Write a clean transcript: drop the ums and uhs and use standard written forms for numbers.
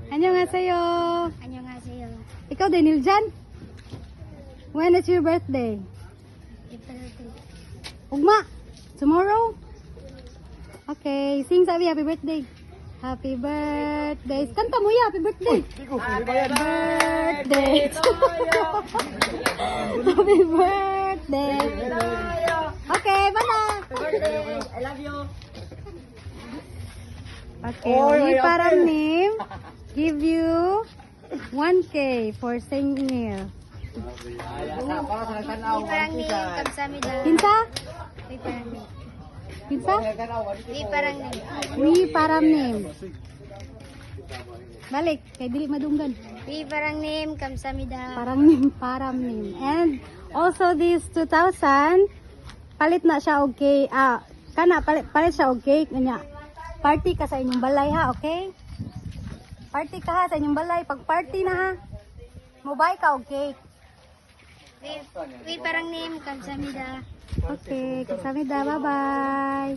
Annyeonghaseyo. Annyeonghaseyo. Ikaw din, Niljan? When is your birthday? April 3. Ugma, tomorrow? Okay, sing sabi happy birthday. Happy birthday. Kanta mo ya, happy birthday. Birthday. Happy birthday. Okay, bye. I love you. Okay, we parang name give you 1K for singing. Iparangnim kamsamida. Kinsa? Iparangnim. Kinsa? Iparangnim. We parang name. Balik, kay dili madunggan. Iparangnim kamsamida. Parang name. And also this 2,000 palit na siya og cake. Kana palit siya og cake kanya. Party ka sa inyong balay ha, okay? Party ka ha sa inyong balay. Pag party na ha, mobile ka og cake. Iparangnim kamsamida. Okay, kasamida, bye-bye.